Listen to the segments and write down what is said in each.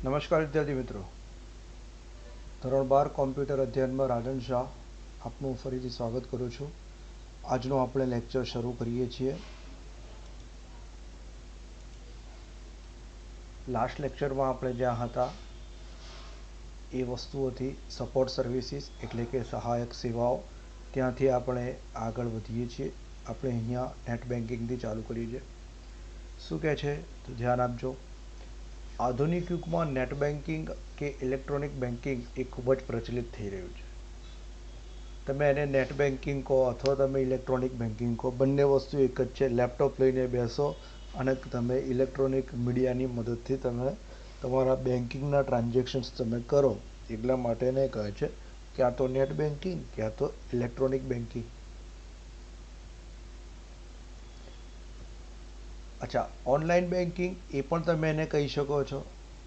નમસ્કાર વિદ્યાર્થી મિત્રો, ધોરણ 12 કોમ્પ્યુટર અધ્યયનમાં રાજન શાહ આપનું ફરીથી સ્વાગત કરું છું. આજનો આપણે લેક્ચર શરૂ કરીએ છીએ. લાસ્ટ લેક્ચરમાં આપણે જ્યાં હતા એ વસ્તુ હતી સપોર્ટ સર્વિસીસ એટલે કે સહાયક સેવાઓ. ત્યાંથી આપણે આગળ વધીએ છીએ. આપણે અહીંયા નેટ બેન્કિંગથી ચાલુ કરીએ છીએ. શું કહે છે તો ધ્યાન આપજો. આધુનિક યુગમાં નેટ બેન્કિંગ કે ઇલેક્ટ્રોનિક બેન્કિંગ એ ખૂબ જ પ્રચલિત થઈ રહ્યું છે. તમે એને નેટ બેન્કિંગ કહો અથવા તમે ઇલેક્ટ્રોનિક બેન્કિંગ કહો, બંને વસ્તુ એક જ છે. લેપટોપ લઈને બેસો અને તમે ઇલેક્ટ્રોનિક મીડિયાની મદદથી તમે તમારા બેન્કિંગના ટ્રાન્ઝેક્શન્સ તમે કરો. એટલા માટે એને કહે છે ક્યાં તો નેટ બેન્કિંગ ક્યાં તો ઇલેક્ટ્રોનિક બેન્કિંગ. અચ્છા, ઓનલાઈન બેન્કિંગ એ પણ તમે એને કહી શકો છો.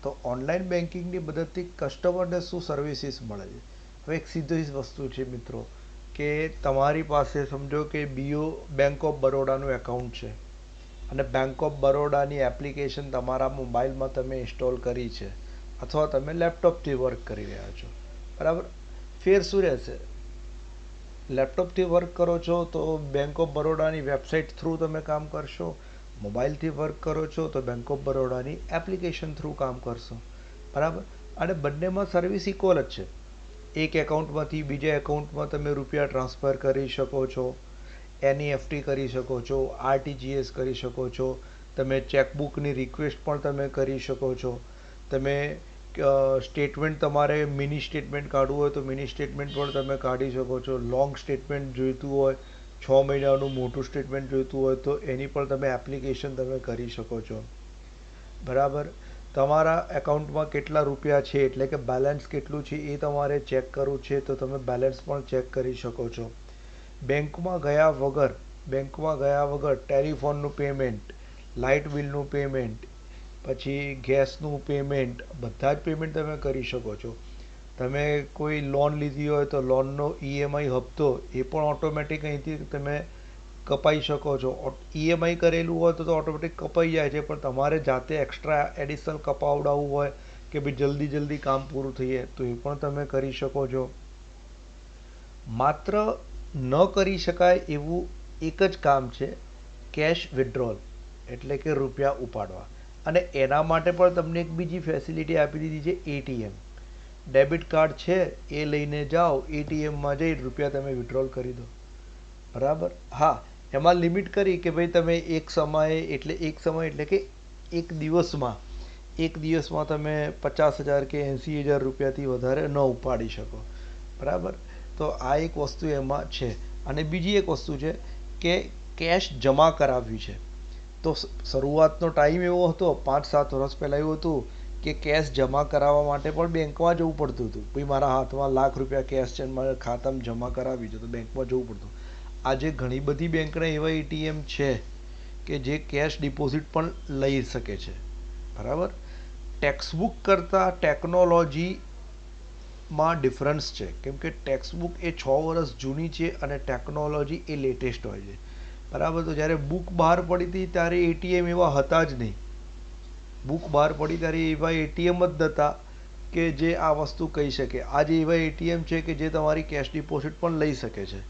તો ઓનલાઈન બેન્કિંગની મદદથી કસ્ટમરને શું સર્વિસીસ મળે છે? હવે એક સીધી વસ્તુ છે મિત્રો કે તમારી પાસે સમજો કે બેંક ઓફ બરોડાનું એકાઉન્ટ છે અને બેંક ઓફ બરોડાની એપ્લિકેશન તમારા મોબાઈલમાં તમે ઇન્સ્ટોલ કરી છે અથવા તમે લેપટોપથી વર્ક કરી રહ્યા છો, બરાબર. ફેર શું રહેશે? લેપટોપથી વર્ક કરો છો તો બેંક ઓફ બરોડાની વેબસાઇટ થ્રુ તમે કામ કરશો. મોબાઈલથી વર્ક કરો છો તો બેંક ઓફ બરોડાની એપ્લિકેશન થ્રુ કામ કરશો, બરાબર. અને બંનેમાં સર્વિસ ઇક્વલ જ છે. એક એકાઉન્ટમાંથી બીજા એકાઉન્ટમાં તમે રૂપિયા ટ્રાન્સફર કરી શકો છો, એનઈએફટી કરી શકો છો, આરટીજીએસ કરી શકો છો, તમે ચેકબુકની રિક્વેસ્ટ પણ તમે કરી શકો છો. તમે સ્ટેટમેન્ટ, તમારે મિની સ્ટેટમેન્ટ કાઢવું હોય તો મિની સ્ટેટમેન્ટ પણ તમે કાઢી શકો છો. લોંગ સ્ટેટમેન્ટ જોઈતું હોય, 6 મહિનાનું મોટું સ્ટેટમેન્ટ જોઈતું હોય તો એની પણ તમે એપ્લિકેશન તમે કરી શકો છો, બરાબર. તમારા એકાઉન્ટમાં કેટલા રૂપિયા છે એટલે કે બેલેન્સ કેટલું છે એ તમારે ચેક કરવું છે તો તમે બેલેન્સ પણ ચેક કરી શકો છો. બેંકમાં ગયા વગર ટેલિફોનનું પેમેન્ટ, લાઇટ બિલનું પેમેન્ટ, પછી ગેસનું પેમેન્ટ, બધા જ પેમેન્ટ તમે કરી શકો છો. તમે કોઈ લોન લીધી હોય તો લોનનો ઈએમઆઈ હપ્તો એ પણ ઓટોમેટિક અહીંથી તમે કપાઈ શકો છો. ઈએમઆઈ કરેલું હોય તો ઓટોમેટિક કપાઈ જાય છે, પણ તમારે જાતે એક્સ્ટ્રા એડિશનલ કપાવડાવવું હોય કે ભાઈ જલ્દી જલ્દી કામ પૂરું થઈ જાય તો એ પણ તમે કરી શકો છો. માત્ર ન કરી શકાય એવું એક જ કામ છે, કેશ વિથડ્રોલ એટલે કે રૂપિયા ઉપાડવા. અને એના માટે પણ તમને એક બીજી ફેસિલિટી આપી દીધી છે, એટીએમ. ડેબિટ કાર્ડ છે એ લઈને જાઓ, એટીએમમાં જઈ રૂપિયા તમે વિથડ્રોલ કરી દો, બરાબર. હા, એમાં લિમિટ કરી કે ભાઈ તમે એક સમય એટલે કે એક દિવસમાં તમે 50,000 કે 80,000 રૂપિયાથી વધારે ન ઉપાડી શકો, બરાબર. તો આ એક વસ્તુ એમાં છે. અને બીજી એક વસ્તુ છે કે કેશ જમા કરાવવી છે તો શરૂઆતનો ટાઈમ એવો હતો, 5-7 વર્ષ પહેલાં એવું હતું કે કેશ જમા કરાવવા માટે પણ બેંકમાં જવું પડતું હતું. ભાઈ મારા હાથમાં લાખ રૂપિયા કેશ છે, મારા ખાતામાં જમા કરાવી છે તો બેંકમાં જવું પડતું. આજે ઘણી બધી બેંકના એવા એટીએમ છે કે જે કેશ ડિપોઝિટ પણ લઈ શકે છે, બરાબર. ટેક્સ્ટબુક કરતાં ટેકનોલોજીમાં ડિફરન્સ છે, કેમ કે ટેક્સ્ટબુક એ 6 વર્ષ જૂની છે અને ટેકનોલોજી એ લેટેસ્ટ હોય છે, બરાબર. તો જ્યારે બુક બહાર પડી હતી ત્યારે એટીએમ એવા હતા જ નહીં. બુક બહાર પડી ત્યારે એવા એટીએમ જ નહોતા કે જે આ વસ્તુ કહી શકે. આજે એવા એટીએમ છે કે જે તમારી કેશ ડિપોઝિટ પણ લઈ શકે છે,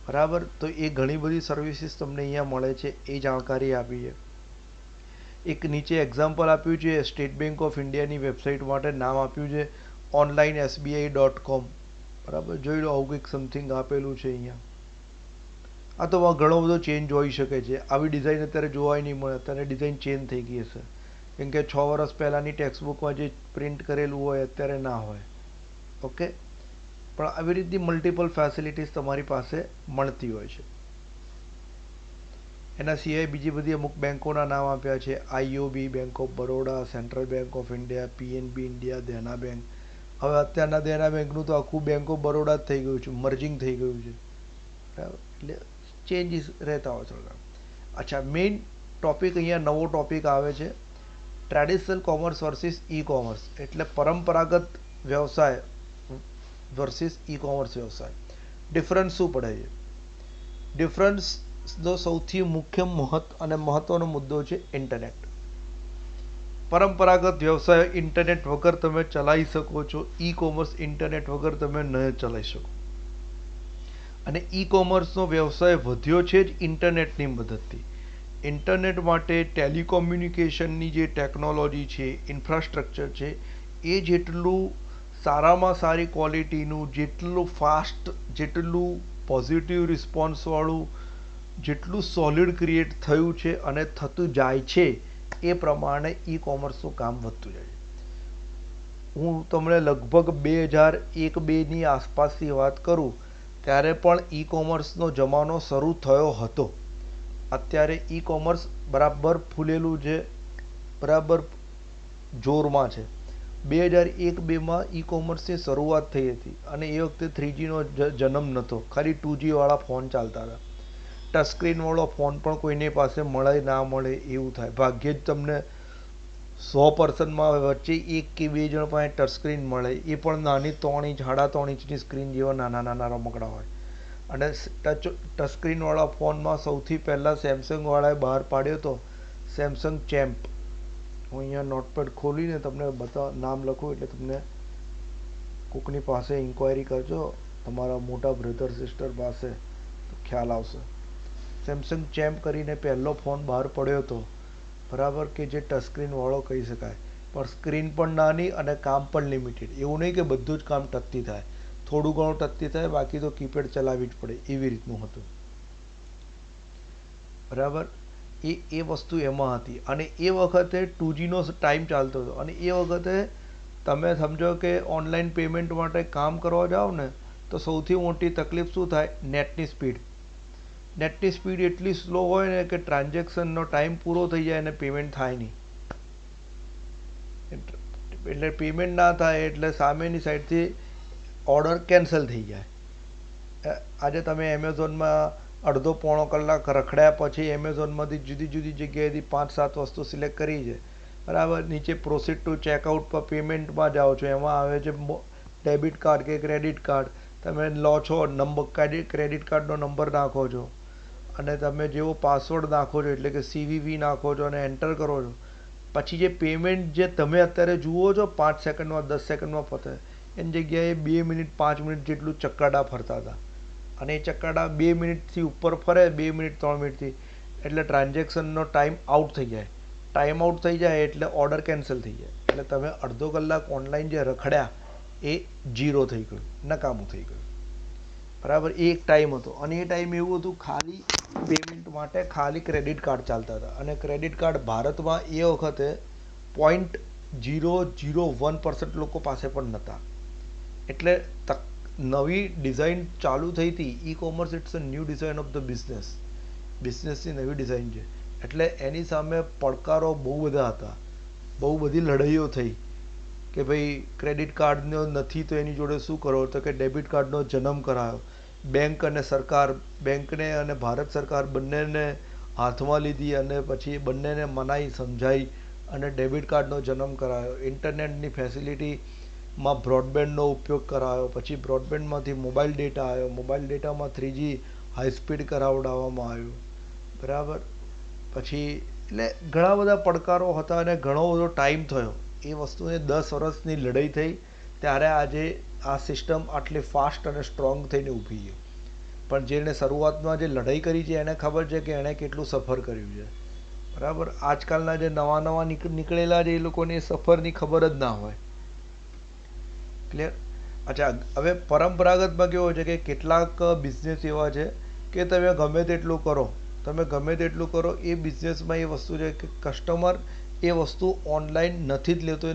બરાબર. તો એ ઘણી બધી સર્વિસીસ તમને અહીંયા મળે છે, એ જાણકારી આપી છે. એક નીચે એક્ઝામ્પલ આપ્યું છે સ્ટેટ બેંક ઓફ ઇન્ડિયાની વેબસાઇટ માટે, નામ આપ્યું છે onlinesbi.com, બરાબર. જોઈ લો, આવું કંઈક સમથિંગ આપેલું છે અહીંયા. આ તો ઘણો બધો ચેન્જ હોઈ શકે છે. આવી ડિઝાઇન અત્યારે જોવાય નહીં મળે, અત્યારે ડિઝાઇન ચેન્જ થઈ ગઈ હશે, કેમ કે 6 વર્ષ પહેલાંની ટેક્સ્ટબુકમાં જે પ્રિન્ટ કરેલું હોય અત્યારે ના હોય, ઓકે. પણ આવી રીતની મલ્ટિપલ ફેસિલિટીઝ તમારી પાસે મળતી હોય છે. એના સિવાય બીજી બધી અમુક બેંકોના નામ આપ્યા છે, IOB, Bank of Baroda, Central Bank of India, PNB India, Dena Bank. હવે અત્યારના દેના બેંકનું તો આખું બેંક ઓફ બરોડા જ થઈ ગયું છે, મર્જિંગ થઈ ગયું છે, બરાબર. એટલે ચેન્જીસ રહેતા હોય થોડા. અચ્છા, મેઇન ટોપિક અહીંયા નવો ટોપિક આવે છે, traditional commerce versus e commerce, એટલે પરંપરાગત વ્યવસાય વર્સિસ ઈ કોમર્સ વ્યવસાય. ડિફરન્સ શું પડે છે? ડિફરન્સનો સૌથી મુખ્ય મહત્વનો મુદ્દો છે ઇન્ટરનેટ. પરંપરાગત વ્યવસાય ઇન્ટરનેટ વગર તમે ચલાવી શકો છો, ઈ કોમર્સ ઇન્ટરનેટ વગર તમે ન ચલાવી શકો. અને ઈ કોમર્સનો વ્યવસાય વધ્યો છે જ ઇન્ટરનેટની મદદથી. ઇન્ટરનેટ માટે ટેલિકોમ્યુનિકેશનની જે ટેકનોલોજી છે, ઇન્ફ્રાસ્ટ્રક્ચર છે, એ જેટલું સારામાં સારી ક્વોલિટીનું, જેટલું ફાસ્ટ, જેટલું પોઝિટિવ રિસ્પોન્સવાળું, જેટલું સોલિડ ક્રિએટ થયું છે અને થતું જાય છે, એ પ્રમાણે ઈ કોમર્સનું કામ વધતું જાય છે. હું તમને લગભગ 2001-2ની આસપાસની વાત કરું ત્યારે પણ ઈ કોમર્સનો જમાનો શરૂ થયો હતો. અત્યારે ઈ કોમર્સ બરાબર ફૂલેલું છે, બરાબર જોરમાં છે. 2001-2માં ઈ કોમર્સની શરૂઆત થઈ હતી અને એ વખતે 3Gનો જન્મ નહોતો, ખાલી 2G વાળા ફોન ચાલતા હતા. ટચ સ્ક્રીન વાળો ફોન પણ કોઈની પાસે મળે ના મળે એવું થાય. ભાગ્યે જ તમને 100% વચ્ચે 1 કે 2 જણ પાસે ટચ સ્ક્રીન મળે, એ પણ નાની 3 ઇંચ 3.5 ઇંચની સ્ક્રીન જેવા નાના નાના રમકડા હોય. અને ટચ સ્ક્રીન વાળા ફોનમાં સૌથી પહેલાં સેમસંગ વાળાએ બહાર પાડ્યો હતો સેમસંગ ચેમ્પ. હું અહીંયા નોટપેડ ખોલીને તમને નામ લખું એટલે તમને કોકની પાસે ઇન્ક્વાયરી કરજો, તમારા મોટા બ્રધર સિસ્ટર પાસે, તો ખ્યાલ આવશે. સેમસંગ ચેમ્પ કરીને પહેલો ફોન બહાર પડ્યો હતો, બરાબર, કે જે ટચ સ્ક્રીન વાળો કહી શકાય, પણ સ્ક્રીન પણ નાની અને કામ પણ લિમિટેડ. એવું નહીં કે બધું જ કામ ટચથી થાય, થોડું ઘણું ટચથી થાય, બાકી તો કીપેડ ચલાવવી જ પડે, એવી રીતનું હતું, બરાબર. એ વસ્તુ એમાં હતી. અને એ વખતે 2Gનો ટાઈમ ચાલતો હતો. અને એ વખતે તમે સમજો કે ઓનલાઈન પેમેન્ટ માટે કામ કરવા જાઓ ને, તો સૌથી મોટી તકલીફ શું થાય? નેટની સ્પીડ. નેટની સ્પીડ એટલી સ્લો હોય ને કે ટ્રાન્ઝેક્શનનો ટાઈમ પૂરો થઈ જાય અને પેમેન્ટ થાય નહીં. એટલે પેમેન્ટ ના થાય એટલે સામેની સાઈડથી ઓર્ડર કેન્સલ થઈ જાય. આજે તમે એમેઝોનમાં અડધો પોણો કલાક રખડ્યા પછી એમેઝોનમાંથી જુદી જુદી જગ્યાએથી 5-7 વસ્તુ સિલેક્ટ કરી છે, બરાબર. નીચે પ્રોસીડ ટુ ચેકઆઉટ પર પેમેન્ટમાં જાઓ છો, એમાં આવે છે ડેબિટ કાર્ડ કે ક્રેડિટ કાર્ડ. તમે લો છો નંબર, ક્રેડિટ કાર્ડનો નંબર નાખો છો અને તમે જેવો પાસવર્ડ નાખો છો એટલે કે CVV નાખો છો અને એન્ટર કરો છો, પછી જે પેમેન્ટ જે તમે અત્યારે જુઓ છો 5 સેકન્ડમાં 10 સેકન્ડમાં પતે, એની જગ્યાએ 2 મિનિટ 5 મિનિટ જેટલું ચક્કાડા ફરતા હતા. અને એ ચક્કાડા 2 મિનિટથી ઉપર ફરે, 2 મિનિટ 3 મિનિટથી, એટલે ટ્રાન્ઝેક્શનનો ટાઈમ આઉટ થઈ જાય. ટાઈમ આઉટ થઈ જાય એટલે ઓર્ડર કેન્સલ થઈ જાય. એટલે તમે અડધો કલાક ઓનલાઈન જે રખડ્યા એ ઝીરો થઈ ગયું, નકામું થઈ ગયું, બરાબર. એ એક ટાઈમ હતો. અને એ ટાઈમ એવું હતું ખાલી પેમેન્ટ માટે ખાલી ક્રેડિટ કાર્ડ ચાલતા હતા. અને ક્રેડિટ કાર્ડ ભારતમાં એ વખતે 0.001% લોકો પાસે પણ નહોતા. એટલે નવી ડિઝાઇન ચાલુ થઈ હતી. E commerce it's a new design of the બિઝનેસની નવી ડિઝાઇન છે. એટલે એની સામે પડકારો બહુ બધા હતા, બહુ બધી લડાઈઓ થઈ કે ભાઈ ક્રેડિટ કાર્ડનો નથી તો એની જોડે શું કરો, તો કે ડેબિટ કાર્ડનો જન્મ કરાયો. બેંક અને સરકાર, બેંકને અને ભારત સરકાર બંનેને હાથમાં લીધી અને પછી બંનેને મનાઈ સમજાઈ અને ડેબિટ કાર્ડનો જન્મ કરાયો. ઇન્ટરનેટની ફેસિલિટીમાં બ્રોડબેન્ડનો ઉપયોગ કરાયો, પછી બ્રોડબેન્ડમાંથી મોબાઈલ ડેટા આવ્યો, મોબાઈલ ડેટામાં 3G હાઈ સ્પીડ કરાવડાવવામાં આવ્યું, બરાબર. પછી એટલે ઘણા બધા પડકારો હતા અને ઘણો બધો ટાઈમ થયો. એ વસ્તુને 10 વર્ષની લડાઈ થઈ, ત્યારે આજે આ સિસ્ટમ આટલી ફાસ્ટ અને સ્ટ્રોંગ થઈને ઊભી છે. પણ જેણે શરૂઆતમાં જે લડાઈ કરી છે એને ખબર છે કે એણે કેટલું સફર કર્યું છે, બરાબર. આજકાલના જે નવા નીકળેલા છે એ લોકોને એ સફરની ખબર જ ના હોય. ક્લિયર? અચ્છા, હવે પરંપરાગતમાં કેવું છે કે કેટલાક બિઝનેસ એવા છે કે તમે ગમે તેટલું કરો, એ બિઝનેસમાં એ વસ્તુ છે કે કસ્ટમર એ વસ્તુ ઓનલાઈન નથી જ લેતો.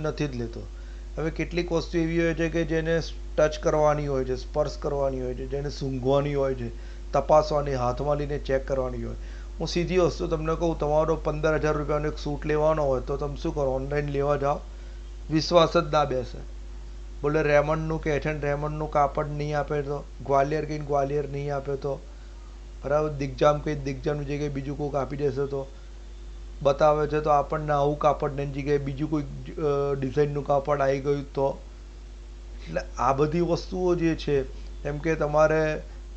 હવે કેટલીક વસ્તુ એવી હોય છે કે જેને ટચ કરવાની હોય છે, સ્પર્શ કરવાની હોય છે, જેને સૂંઘવાની હોય છે, તપાસવાની, હાથમાં લઈને ચેક કરવાની હોય. હું સીધી વસ્તુ તમને કહું, તમારો 15,000 રૂપિયાનો એક સૂટ લેવાનો હોય તો તમે શું કરો? ઓનલાઈન લેવા જાઓ, વિશ્વાસ જ ના બેસે. બોલે રેમંડનું કે રેમંડનું કાપડ નહીં આપે તો, ગ્વાલિયર કહીને ગ્વાલિયર નહીં આપે તો, બરાબર. દિગ્જામ કહી દિગ્જામની જગ્યાએ બીજું કોઈક આપી દેશે તો, બતાવે છે તો આપણને આવું કાપડની જગ્યાએ બીજું કોઈ ડિઝાઇનનું કાપડ આવી ગયું તો. એટલે આ બધી વસ્તુઓ જે છે, એમ કે તમારે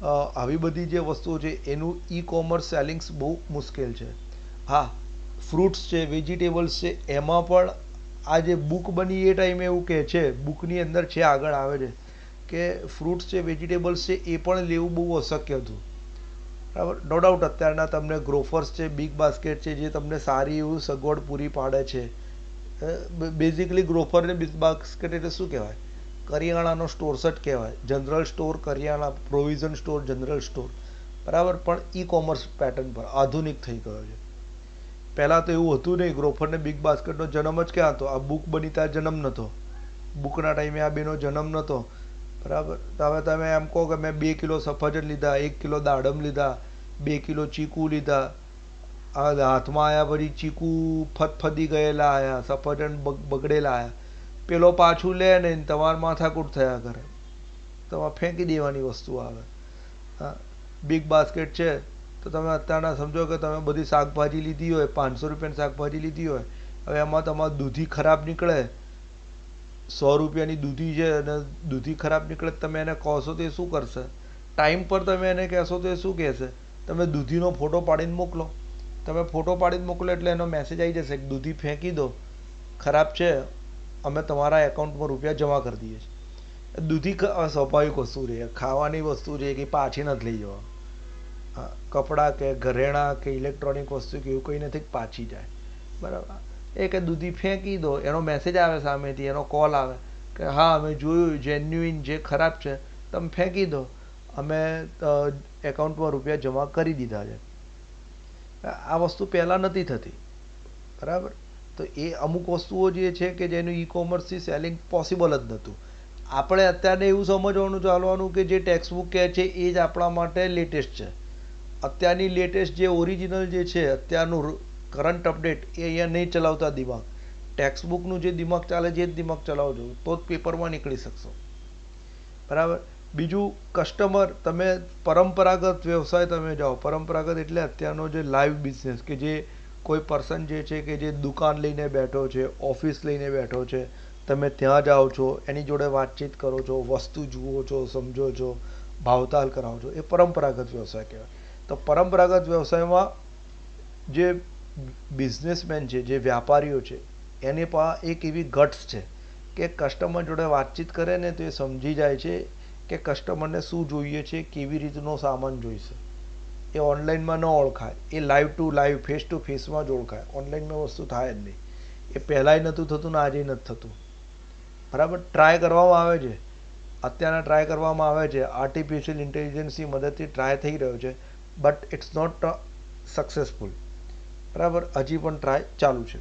આવી બધી જે વસ્તુઓ છે એનું ઈ કોમર્સ સેલિંગ્સ બહુ મુશ્કેલ છે. હા, ફ્રૂટ્સ છે, વેજીટેબલ્સ છે, એમાં પણ આ જે બુક બની એ ટાઈમે એવું કહે છે, બુકની અંદર છે, આગળ આવે છે કે ફ્રૂટ્સ છે, વેજીટેબલ્સ છે, એ પણ લેવું બહુ અશક્ય હતું. બરાબર. નો ડાઉટ અત્યારના તમને ગ્રોફર્સ છે, બિગ બાસ્કેટ છે, જે તમને સારી એવું સગવડ પૂરી પાડે છે. બેઝિકલી ગ્રોફર ને બિગ બાસ્કેટ એટલે શું કહેવાય? કરિયાણાનો સ્ટોર્સ જ કહેવાય. જનરલ સ્ટોર, કરિયાણા, પ્રોવિઝન સ્ટોર, જનરલ સ્ટોર. બરાબર. પણ ઈ કોમર્સ પેટર્ન પર આધુનિક થઈ ગયો છે. પહેલાં તો એવું હતું નહીં. ગ્રોફર ને બિગ બાસ્કેટનો જન્મ જ ક્યાં હતો? આ બુક બની ત્યાં જન્મ નહોતો. બુકના ટાઈમે આ બેનો જન્મ નહોતો. બરાબર. તો હવે તમે એમ કહો કે મેં 2 કિલો સફરજન લીધા, 1 કિલો દાડમ લીધા, 2 કિલો ચીકુ લીધા, આ હાથમાં આવ્યા પછી ચીકુ ફદફદી ગયેલા આવ્યા, સફરજન બગડેલા આવ્યા, પેલો પાછું લે ને તમારે માથાકૂટ થયા કરે, તમારે ફેંકી દેવાની વસ્તુ આવે. હા, બિગ બાસ્કેટ છે તો તમે અત્યારના સમજો કે તમે બધી શાકભાજી લીધી હોય, 500 રૂપિયાની શાકભાજી લીધી હોય, હવે એમાં તમારે દૂધી ખરાબ નીકળે, 100 રૂપિયાની દૂધી છે અને દૂધી ખરાબ નીકળે, તમે એને કહો તો એ શું કરશે? ટાઈમ પર તમે એને કહેશો તો એ શું કહેશે? તમે દૂધીનો ફોટો પાડીને મોકલો. તમે ફોટો પાડીને મોકલો એટલે એનો મેસેજ આવી જશે કે દૂધી ફેંકી દો, ખરાબ છે, અમે તમારા એકાઉન્ટમાં રૂપિયા જમા કરી દઈએ છીએ. દૂધી સ્વાભાવિક વસ્તુ છે, ખાવાની વસ્તુ છે કે પાછી નથી લઈ જવા. હા, કપડાં કે ઘરેણાં કે ઇલેક્ટ્રોનિક વસ્તુ કે એવું કંઈ નથી પાછી જાય. બરાબર. એ કે દૂધી ફેંકી દો, એનો મેસેજ આવે સામેથી, એનો કોલ આવે કે હા અમે જોયું, જેન્યુઇન જે ખરાબ છે તમે ફેંકી દો, અમે એકાઉન્ટમાં રૂપિયા જમા કરી દીધા છે. આ વસ્તુ પહેલાં નથી થતી. બરાબર. તો એ અમુક વસ્તુઓ જે છે કે જેનું ઈ કોમર્સથી સેલિંગ પોસિબલ જ નહોતું. આપણે અત્યારે એવું સમજવાનું ચાલવાનું કે જે ટેક્સ્ટ બુક કહે છે એ જ આપણા માટે લેટેસ્ટ છે. અત્યારની લેટેસ્ટ જે ઓરિજિનલ જે છે, અત્યારનું કરંટ અપડેટ એ અહીંયા નહીં ચલાવતા દિમાગ. ટેક્સ્ટ બુકનું જે દિમાગ ચાલે છે એ જ દિમાગ ચલાવજો, તો જ પેપરમાં નીકળી શકશો. બરાબર. બીજું, કસ્ટમર, તમે પરંપરાગત વ્યવસાય તમે જાઓ, પરંપરાગત એટલે અત્યારનો જે લાઈવ બિઝનેસ કે જે કોઈ પર્સન જે છે કે જે દુકાન લઈને બેઠો છે, ઓફિસ લઈને બેઠો છે, તમે ત્યાં જાઓ છો, એની જોડે વાતચીત કરો છો, વસ્તુ જુઓ છો, સમજો છો, ભાવતાલ કરાવો છો, એ પરંપરાગત વ્યવસાય કહેવાય. તો પરંપરાગત વ્યવસાયમાં જે બિઝનેસમેન છે, જે વ્યાપારીઓ છે, એની પાસે એક એવી ગટ્સ છે કે કસ્ટમર જોડે વાતચીત કરે ને તો એ સમજી જાય છે કે કસ્ટમરને શું જોઈએ છે, કેવી રીતનો સામાન જોઈશે. એ ઓનલાઈનમાં ન ઓળખાય, એ live to live, face to ફેસમાં જ ઓળખાય. ઓનલાઈનમાં વસ્તુ થાય જ નહીં. એ પહેલાંય નહોતું થતું ને આજે નથી થતું. બરાબર. ટ્રાય કરવામાં આવે છે, અત્યારના ટ્રાય કરવામાં આવે છે, આર્ટિફિશિયલ ઇન્ટેલિજન્સની મદદથી ટ્રાય થઈ રહ્યો છે, બટ ઇટ્સ નોટ સક્સેસફુલ. બરાબર. હજી પણ ટ્રાય ચાલુ છે.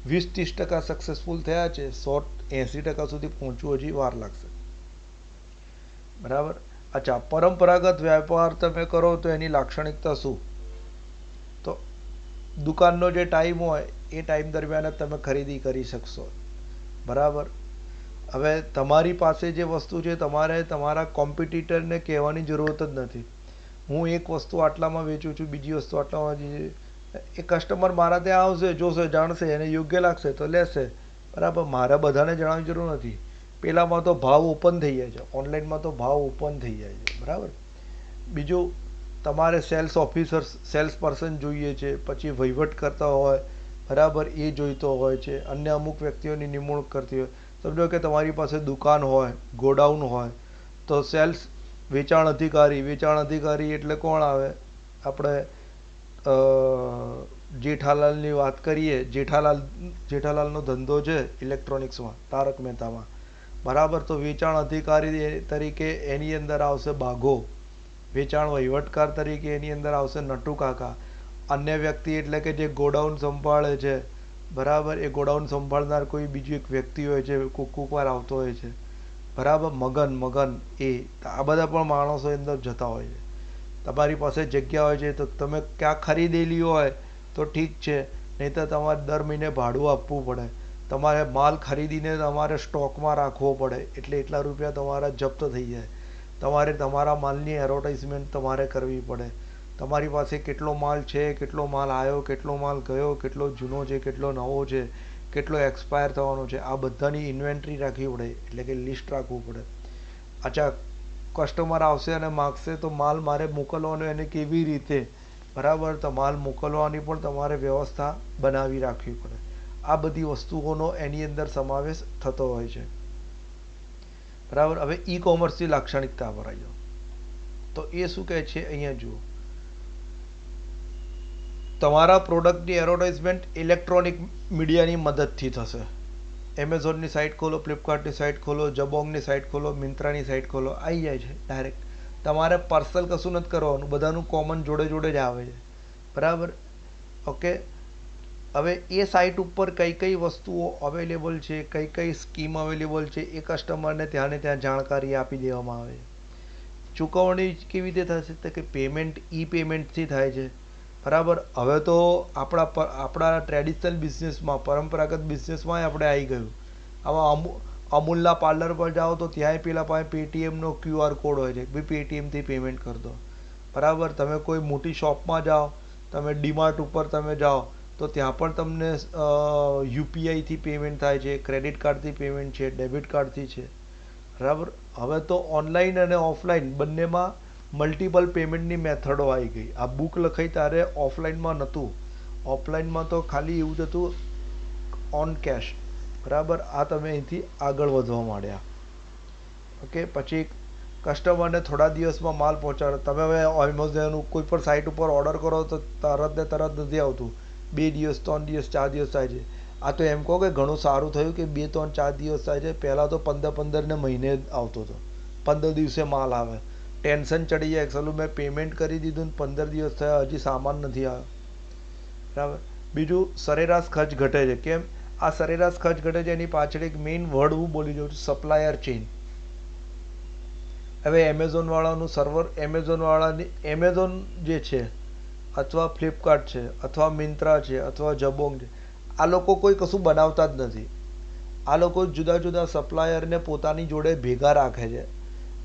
20-30% સક્સેસફુલ થયા છે, 100-80% સુધી પહોંચવું હજી વાર લાગશે. બરાબર. અચ્છા, પરંપરાગત વ્યાપાર તમે કરો તો એની લાક્ષણિકતા શું? તો દુકાનનો જે ટાઈમ હોય એ ટાઈમ દરમિયાન જ તમે ખરીદી કરી શકશો. બરાબર. હવે તમારી પાસે જે વસ્તુ છે તમારે તમારા કોમ્પિટિટરને કહેવાની જરૂરત જ નથી. હું એક વસ્તુ આટલામાં વેચું છું, બીજી વસ્તુ આટલામાં, એ કસ્ટમર મારા ત્યાં આવશે, જોશે, જાણશે, એને યોગ્ય લાગશે તો લેશે. બરાબર. મારે બધાને જણાવવાની જરૂર નથી. પેલામાં તો ભાવ ઓપન થઈ જાય છે, ઓનલાઈનમાં તો ભાવ ઓપન થઈ જાય છે. બરાબર. બીજું, તમારે સેલ્સ ઓફિસર, સેલ્સ પર્સન જોઈએ છે, પછી વહીવટ કરતા હોય, બરાબર, એ જોઈતો હોય છે, અન્ય અમુક વ્યક્તિઓની નિમણૂક કરતી હોય. સમજો કે તમારી પાસે દુકાન હોય, ગોડાઉન હોય, તો સેલ્સ, વેચાણ અધિકારી, વેચાણ અધિકારી એટલે કોણ આવે? આપણે જેઠાલાલની વાત કરીએ, જેઠાલાલનો ધંધો છે ઇલેક્ટ્રોનિક્સમાં, તારક મહેતામાં. બરાબર. તો વેચાણ અધિકારી તરીકે એની અંદર આવશે બાઘો, વેચાણ વહીવટકાર તરીકે એની અંદર આવશે નટુ કાકા, અન્ય વ્યક્તિ એટલે કે જે ગોડાઉન સંભાળે છે, બરાબર, એ ગોડાઉન સંભાળનાર કોઈ બીજું એક વ્યક્તિ હોય છે, કોક વાર આવતો હોય છે. બરાબર. મગન, એ આ બધા પણ માણસો અંદર જતા હોય છે. તમારી પાસે જગ્યા હોય છે તો તમે ક્યાં ખરીદેલી હોય તો ઠીક છે, નહીં તો તમારે દર મહિને ભાડું આપવું પડે. તમારે માલ ખરીદીને તમારે સ્ટોકમાં રાખવો પડે, એટલે એટલા રૂપિયા તમારા જપ્ત થઈ જાય. તમારે તમારા માલની એડવર્ટાઇઝમેન્ટ તમારે કરવી પડે. તમારી પાસે કેટલો માલ છે, કેટલો માલ આવ્યો, કેટલો માલ ગયો, કેટલો જૂનો છે, કેટલો નવો છે, કેટલો એક્સપાયર થવાનો છે, આ બધાની ઇન્વેન્ટરી રાખવી પડે, એટલે કે લિસ્ટ રાખવું પડે. અચ્છા, કસ્ટમર આવશે અને માગશે તો માલ મારે મોકલવાનો એને કેવી રીતે? બરાબર. તો માલ મોકલવાની પણ તમારે વ્યવસ્થા બનાવી રાખવી પડે. આ બધી વસ્તુઓનો એની અંદર સમાવેશ થતો હોય છે, બરાબર. હવે ઈ કોમર્સની લાક્ષણિકતા પર આવી જાઓ તો એ શું કહે છે, અહીંયા જુઓ, તમારા પ્રોડક્ટની એડવર્ટાઇઝમેન્ટ ઇલેક્ટ્રોનિક મીડિયાની મદદથી થશે. એમેઝોનની સાઇટ ખોલો, ફ્લિપકાર્ટની સાઇટ ખોલો, જબોંગની સાઇટ ખોલો, મિંત્રાની સાઇટ ખોલો, આવી જાય છે ડાયરેક્ટ. તમારે પર્સનલ કશું નથી કરવાનું, બધાનું કોમન જોડે જોડે જ આવે છે, બરાબર. ઓકે. હવે એ સાઇટ ઉપર કઈ કઈ વસ્તુઓ અવેલેબલ છે, કઈ કઈ સ્કીમ અવેલેબલ છે, એ કસ્ટમરને ત્યાં ને ત્યાં જાણકારી આપી દેવામાં આવે છે. ચૂકવણી કેવી રીતે થશે, તો કે પેમેન્ટ ઈ પેમેન્ટથી થાય છે, બરાબર. હવે તો આપણા ટ્રેડિશનલ બિઝનેસમાં, પરંપરાગત બિઝનેસમાં આપણે આવી ગયું. આમાં અમૂલના પાર્લર પર જાઓ તો ત્યાંય પેલા પાસે પેટીએમનો QR કોડ હોય છે, ભાઈ પેટીએમથી પેમેન્ટ કરી દો, બરાબર. તમે કોઈ મોટી શોપમાં જાઓ, તમે ડીમાર્ટ ઉપર તમે જાઓ તો ત્યાં પણ તમને UPIથી પેમેન્ટ થાય છે, ક્રેડિટ કાર્ડથી પેમેન્ટ છે, ડેબિટ કાર્ડથી છે, બરાબર. હવે તો ઓનલાઈન અને ઓફલાઈન બંનેમાં મલ્ટિપલ પેમેન્ટની મેથડો આવી ગઈ. આ બુક લખાઈ ત્યારે ઓફલાઈનમાં નહોતું, ઓફલાઈનમાં તો ખાલી એવું જ હતું ઓન કેશ, બરાબર. આ તમે અહીંથી આગળ વધવા માંડ્યા. ઓકે. પછી કસ્ટમરને થોડા દિવસમાં માલ પહોંચાડો. તમે હવે એમેઝોન કોઈ પણ સાઇટ ઉપર ઓર્ડર કરો તો તરત ને તરત નથી આવતું, 2 દિવસ 3 દિવસ 4 દિવસ થાય છે. આ તો એમ કહો કે ઘણું સારું થયું કે 2 3 4 દિવસ થાય છે. પહેલાં તો 15 ને મહિને આવતો હતો, 15 દિવસે માલ આવે. ટેન્શન ચડી જાય, ચલો મેં પેમેન્ટ કરી દીધું ને 15 દિવસ થયા હજી સામાન નથી આવ્યો, બરાબર. બીજું, સરેરાશ ખર્ચ ઘટે છે. કેમ આ સરેરાશ ખર્ચ ઘટે છે? એની પાછળ એક મેઇન વર્ડ હું બોલી જાઉં છું, સપ્લાયર ચેઇન. હવે એમેઝોનવાળાનું સર્વર, એમેઝોન જે છે અથવા ફ્લિપકાર્ટ છે અથવા મિંત્રા છે અથવા જબોંગ છે, આ લોકો કોઈ કશું બનાવતા જ નથી. આ લોકો જુદા જુદા સપ્લાયરને પોતાની જોડે ભેગા રાખે છે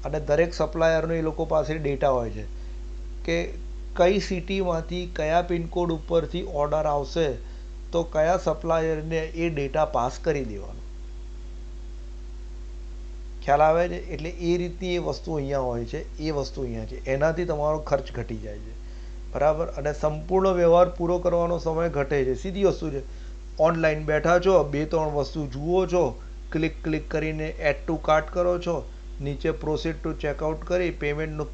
અને દરેક સપ્લાયરનો એ લોકો પાસે ડેટા હોય છે કે કઈ સિટીમાંથી કયા પિનકોડ ઉપરથી ઓર્ડર આવશે તો કયા સપ્લાયરને એ ડેટા પાસ કરી દેવાનો. ખ્યાલ આવે છે? એટલે એ રીતની એ વસ્તુ અહીંયા હોય છે, એ વસ્તુ અહીંયા છે. એનાથી તમારો ખર્ચ ઘટી જાય છે, બરાબર. અને સંપૂર્ણ વ્યવહાર પૂરો કરવાનો સમય ઘટે છે. સીધી વસ્તુ છે. ઓનલાઈન બેઠા છો, 2 3 વસ્તુ જુઓ છો, ક્લિક કરીને એડ ટુ કાર્ટ કરો છો, નીચે પ્રોસીડ ટુ ચેકઆઉટ કરી પેમેન્ટનું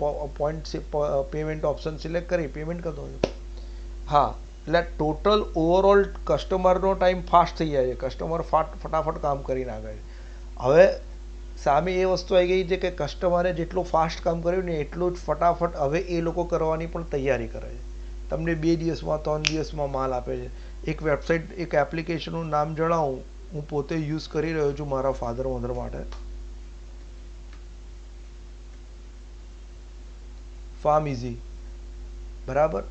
પેમેન્ટ ઓપ્શન સિલેક્ટ કરી પેમેન્ટ કરી દો છો. હા, એટલે ટોટલ ઓવરઓલ કસ્ટમરનો ટાઈમ ફાસ્ટ થઈ જાય છે, કસ્ટમર ફટાફટ કામ કરી નાખે છે. હવે સામે એ વસ્તુ આવી ગઈ છે કે કસ્ટમરે જેટલું ફાસ્ટ કામ કર્યું ને એટલું જ ફટાફટ હવે એ લોકો કરવાની પણ તૈયારી કરે છે. તમને 2 દિવસમાં 3 દિવસમાં માલ આપે છે. એક વેબસાઇટ, એક એપ્લિકેશનનું નામ જણાવું, હું પોતે યુઝ કરી રહ્યો છું મારા ફાધર મધર માટે. ફાર્મ ઇઝી, બરાબર.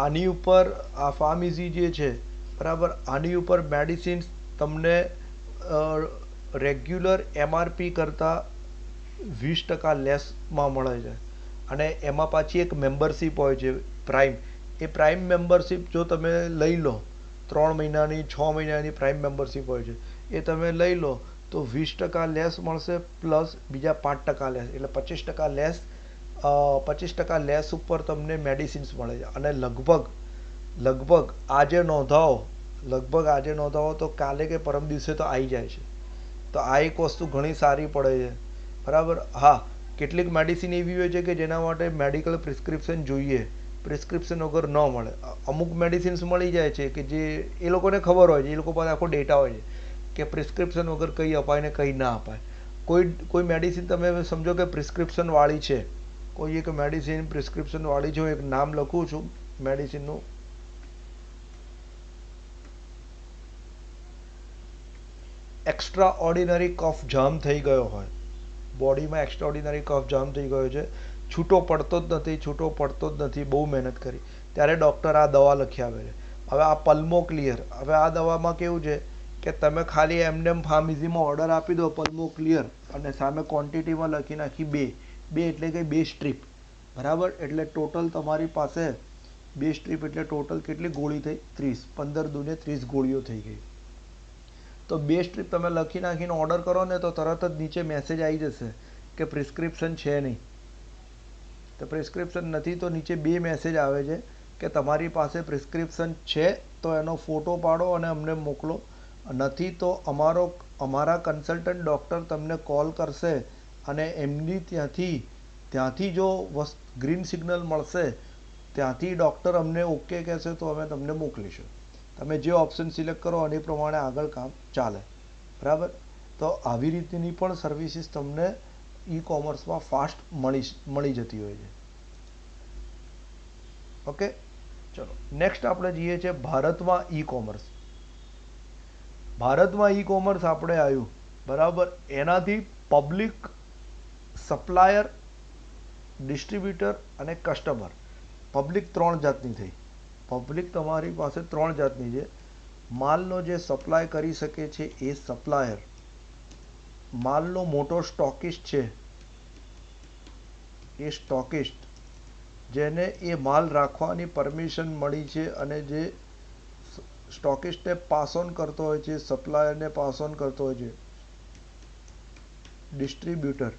આની ઉપર આ ફાર્મ ઇઝી જે છે, બરાબર, આની ઉપર મેડિસિન્સ તમને રેગ્યુલર MRP કરતાં 20% લેસમાં મળે છે. અને એમાં પાછી એક મેમ્બરશીપ હોય છે, પ્રાઇમ. એ પ્રાઇમ મેમ્બરશીપ જો તમે લઈ લો, 3 મહિનાની 6 મહિનાની પ્રાઇમ મેમ્બરશીપ હોય છે, એ તમે લઈ લો તો 20% લેસ મળશે, પ્લસ બીજા 5% લેસ, એટલે 25% લેસ. 25% લેસ ઉપર તમને મેડિસિન્સ મળે છે. અને લગભગ આજે નોંધાવો તો કાલે કે પરમ દિવસે તો આવી જાય છે. તો આ એક વસ્તુ ઘણી સારી પડે છે, બરાબર. હા, કેટલીક મેડિસિન એવી હોય છે કે જેના માટે મેડિકલ પ્રિસ્ક્રિપ્શન જોઈએ, પ્રિસ્ક્રિપ્શન વગર ન મળે. અમુક મેડિસિન્સ મળી જાય છે કે જે એ લોકોને ખબર હોય છે, એ લોકો પાસે આખો ડેટા હોય છે કે પ્રિસ્ક્રિપ્શન વગર કઈ અપાય ને કઈ ના અપાય. કોઈ મેડિસિન તમે સમજો કે પ્રિસ્ક્રિપ્શન વાળી છે, કોઈ એક મેડિસિન પ્રિસ્ક્રિપ્શન વાળી છે, હું એક નામ લખું છું મેડિસિનનું, એક્સ્ટ્રા ઓર્ડિનરી કફ જામ થઈ ગયો હોય, બોડીમાં એક્સ્ટ્રા ઓર્ડિનરી કફ જામ થઈ ગયો છે, છૂટો પડતો જ નથી, બહુ મહેનત કરી, ત્યારે ડૉક્ટર આ દવા લખી આવે છે. હવે આ પલ્મો ક્લિયર, હવે આ દવામાં કેવું છે કે તમે ખાલી એમનેમ ફાર્મસીમાં ઓર્ડર આપી દો પલ્મો ક્લિયર, અને સામે ક્વોન્ટિટીમાં લખી નાખી 2 એટલે કે 2 સ્ટ્રીપ, બરાબર. એટલે ટોટલ તમારી પાસે 2 સ્ટ્રીપ એટલે ટોટલ કેટલી ગોળી થઈ? 30. 15 દુને 30 ગોળીઓ થઈ ગઈ. તો 2 સ્ટ્રીપ તમે લખી નાખીને ઓર્ડર કરો ને તો તરત જ નીચે મેસેજ આવી જશે કે પ્રિસ્ક્રિપ્શન છે નહીં. તો પ્રિસ્ક્રિપ્શન નથી તો નીચે 2 મેસેજ આવે છે કે તમારી પાસે પ્રિસ્ક્રિપ્શન છે તો એનો ફોટો પાડો અને અમને મોકલો, નથી તો અમારા કન્સલ્ટન્ટ ડૉક્ટર તમને કોલ કરશે અને એમની ત્યાંથી જો ગ્રીન સિગ્નલ મળશે, ત્યાંથી ડૉક્ટર અમને ઓકે કહેશે તો અમે તમને મોકલીશું. તમે જે ઓપ્શન સિલેક્ટ કરો એની પ્રમાણે આગળ કામ ચાલે. બરાબર. તો આવી રીતની પણ સર્વિસીસ તમને ઈ કોમર્સમાં ફાસ્ટ મળી જતી હોય છે. ઓકે, ચલો નેક્સ્ટ આપણે જઈએ છીએ ભારતમાં ઈ કોમર્સ. ભારતમાં ઈ કોમર્સ આપણે આવ્યું, બરાબર. એનાથી પબ્લિક, સપ્લાયર, ડિસ્ટ્રીબ્યુટર અને કસ્ટમર, પબ્લિક 3 જાતની થઈ. પબ્લિક તમારી પાસે 3 જાતની છે. માલનો જે સપ્લાય કરી શકે છે એ સપ્લાયર, માલનો મોટો સ્ટોકિસ્ટ છે એ સ્ટોકિસ્ટ, જેને એ માલ રાખવાની પરમિશન મળી છે અને જે સ્ટોકિસ્ટને પાસ ઓન કરતો હોય છે, સપ્લાયરને પાસ ઓન કરતો હોય છે ડિસ્ટ્રીબ્યુટર,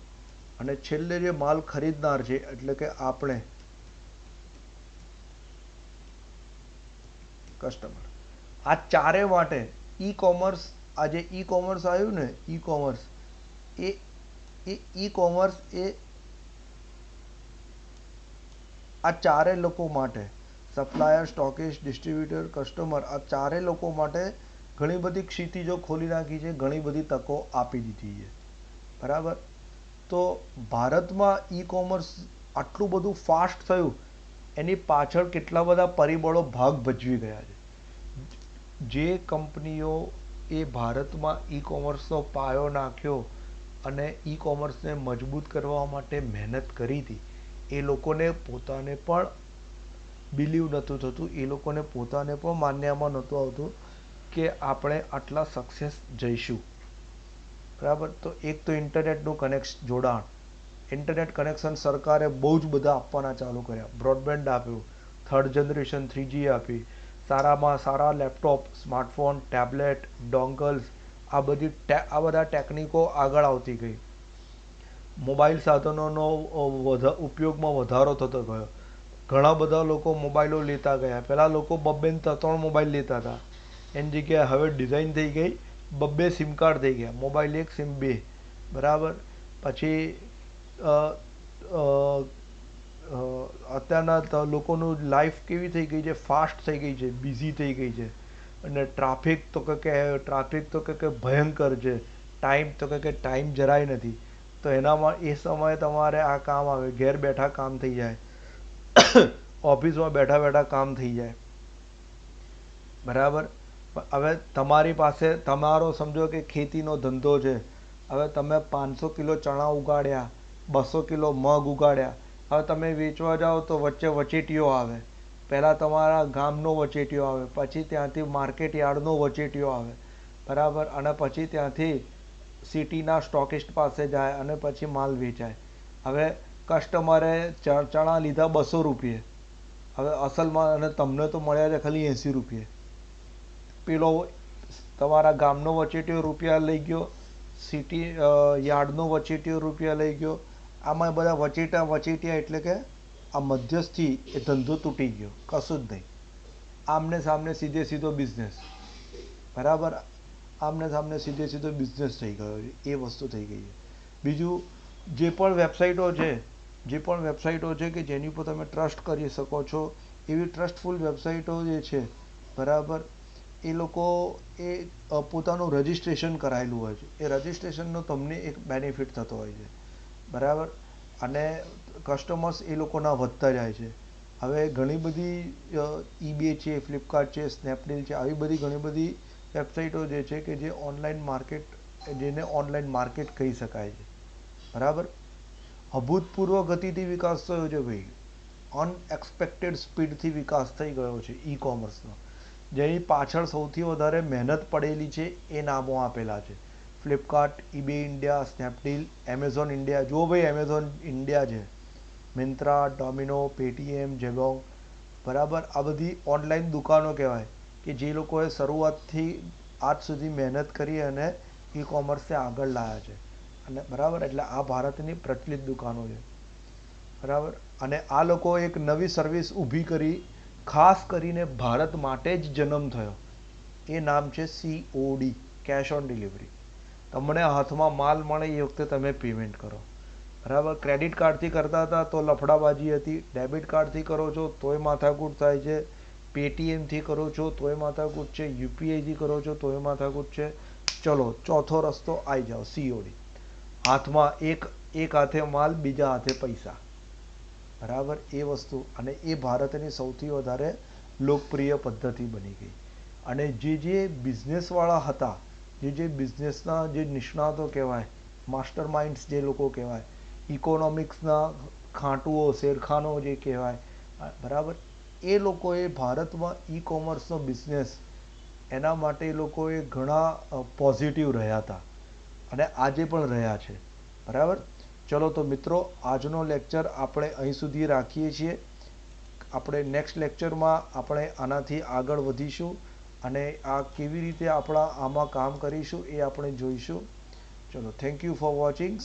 અને છેલ્લે જે માલ ખરીદનાર છે એટલે કે આપણે કસ્ટમર. આ ચારે માટે ઈ કોમર્સ, આ જે ઈ કોમર્સ આવ્યું ને, ઈ કોમર્સ એ ઈ કોમર્સ એ આ ચારે લોકો માટે, સપ્લાયર, સ્ટોકિસ્ટ, ડિસ્ટ્રીબ્યુટર, કસ્ટમર, આ ચારે લોકો માટે ઘણી બધી ક્ષિતિજો ખોલી નાખી છે, ઘણી બધી તકો આપી દીધી છે. બરાબર. તો ભારતમાં ઈ કોમર્સ આટલું બધું ફાસ્ટ થયું, એની પાછળ કેટલા બધા પરિબળો ભાગ ભજવી ગયા છે. જે કંપનીઓ એ ભારતમાં ઈ કોમર્સનો પાયો નાખ્યો અને ઈ કોમર્સને મજબૂત કરવા માટે મહેનત કરી હતી, એ લોકોને પોતાને પણ બિલીવ નહોતું થતું, એ લોકોને પોતાને પણ માન્યામાં નહોતું આવતું કે આપણે આટલા સક્સેસ જઈશું. બરાબર. તો એક તો ઇન્ટરનેટનું જોડાણ, ઇન્ટરનેટ કનેક્શન સરકારે બહુ જ બધા આપવાના ચાલુ કર્યા. બ્રોડબેન્ડ આપ્યું, 3rd જનરેશન 3G આપી, સારામાં સારા લેપટોપ, સ્માર્ટફોન, ટેબ્લેટ, ડોંગલ્સ, આ બધા ટેકનિકો આગળ આવતી ગઈ. મોબાઈલ સાધનોનો ઉપયોગમાં વધારો થતો ગયો. ઘણા બધા લોકો મોબાઈલો લેતા ગયા. પહેલાં લોકો 2 ને 3 મોબાઈલ લેતા હતા, એની જગ્યાએ હવે ડિઝાઇન થઈ ગઈ, 2 સિમ કાર્ડ થઈ ગયા, મોબાઈલ 1, સિમ 2. બરાબર. પછી અત્યારના લોકોનું લાઈફ કેવી થઈ ગઈ છે, ફાસ્ટ થઈ ગઈ છે, બિઝી થઈ ગઈ છે, અને ટ્રાફિક તો કે ભયંકર છે, ટાઈમ તો કે ટાઈમ જરાય નથી. તો એનામાં એ સમયે તમારે આ કામ આવે, ઘેર બેઠા કામ થઈ જાય, ઓફિસમાં બેઠા બેઠા કામ થઈ જાય. બરાબર. હવે તમારી પાસે, તમારો સમજો કે ખેતીનો ધંધો છે, હવે તમે 500 કિલો ચણા ઉગાડ્યા, 200 કિલો મગ ઉગાડ્યા, હવે તમે વેચવા જાઓ તો વચ્ચે વચેટીઓ આવે. પહેલાં તમારા ગામનો વચેટીઓ આવે, પછી ત્યાંથી માર્કેટ યાર્ડનો વચેટીઓ આવે. બરાબર. અને પછી ત્યાંથી સિટીના સ્ટોકિસ્ટ પાસે જાય અને પછી માલ વેચાય. હવે કસ્ટમરે ચણા લીધા 200 રૂપિયે, હવે અસલમાં અને તમને તો મળ્યા છે ખાલી 80 રૂપિયે. પેલો તમારા ગામનો વચેટીઓ રૂપિયા લઈ ગયો, સિટી યાર્ડનો વચેટીઓ રૂપિયા લઈ ગયો. આમાં બધા વચેટિયા એટલે કે આ મધ્યસ્થી એ ધંધો તૂટી ગયો, કશું જ નહીં. આમને સામને સીધો બિઝનેસ. બરાબર. આમને સામને સીધો બિઝનેસ થઈ ગયો છે, એ વસ્તુ થઈ ગઈ છે. બીજું, જે પણ વેબસાઇટો છે કે જેની ઉપર તમે ટ્રસ્ટ કરી શકો છો, એવી ટ્રસ્ટફુલ વેબસાઇટો જે છે, બરાબર, એ લોકો પોતાનું રજિસ્ટ્રેશન કરાયેલું હોય છે. એ રજિસ્ટ્રેશનનો તમને એક બેનિફિટ થતો હોય છે. બરાબર. અને કસ્ટમર્સ એ લોકોના વધતા જાય છે. હવે ઘણી બધી eBay છે, ફ્લિપકાર્ટ છે, સ્નેપડીલ છે, આવી બધી ઘણી બધી વેબસાઇટો જે છે કે જેને ઓનલાઈન માર્કેટ કહી શકાય છે. બરાબર. અભૂતપૂર્વ ગતિથી વિકાસ થયો છે ભાઈ, અનએક્સપેક્ટેડ સ્પીડથી વિકાસ થઈ ગયો છે ઈ કોમર્સનો. જેની પાછળ સૌથી વધારે મહેનત પડેલી છે એ નામો આપેલા છે: Flipkart, eBay India, Snapdeal, Amazon India. જો ભાઈ એમેઝોન ઇન્ડિયા છે, મિન્ત્રા, ડોમિનો, પેટીએમ, જેબોંગ. બરાબર. આ બધી ઓનલાઈન દુકાનો કહેવાય કે જે લોકોએ શરૂઆતથી આજ સુધી મહેનત કરી અને ઈ કોમર્સને આગળ લાવ્યા છે. અને બરાબર, એટલે આ ભારતની પ્રચલિત દુકાનો છે. બરાબર. અને આ લોકો એક નવી સર્વિસ ઊભી કરી, ખાસ કરીને ભારત માટે જ જન્મ થયો. એ નામ છે COD, કેશ ઓન ડિલિવરી. તમને હાથમાં માલ મળે એ વખતે તમે પેમેન્ટ કરો. બરાબર. ક્રેડિટ કાર્ડથી કરતા હતા તો લફડાબાજી હતી, ડેબિટ કાર્ડથી કરો છો તોય માથાકૂટ થાય છે, પેટીએમથી કરો છો તોય માથાકૂટ છે, યુપીઆઈથી કરો છો તોય માથાકૂટ છે. ચલો ચોથો રસ્તો આવી જાઓ, COD. હાથમાં એક હાથે માલ, બીજા હાથે પૈસા. બરાબર. એ વસ્તુ, અને એ ભારતની સૌથી વધારે લોકપ્રિય પદ્ધતિ બની ગઈ. અને જે બિઝનેસવાળા હતા, જે બિઝનેસના જે નિષ્ણાતો કહેવાય, માસ્ટર માઇન્ડ્સ જે લોકો કહેવાય, ઇકોનોમિક્સના ખાંટુઓ, શેરખાનો જે કહેવાય, બરાબર, એ લોકોએ ભારતમાં ઈ કોમર્સનો બિઝનેસ, એના માટે એ લોકોએ ઘણા પોઝિટિવ રહ્યા હતા અને આજે પણ રહ્યા છે. બરાબર. ચલો તો મિત્રો, આજનો લેક્ચર આપણે અહીં સુધી રાખીએ છીએ. આપણે નેક્સ્ટ લેક્ચરમાં આપણે આનાથી આગળ વધીશું અને આ કેવી રીતે આમાં કામ કરીશું એ આપણે જોઈશું. ચલો, થેન્ક યુ ફોર વોચિંગ.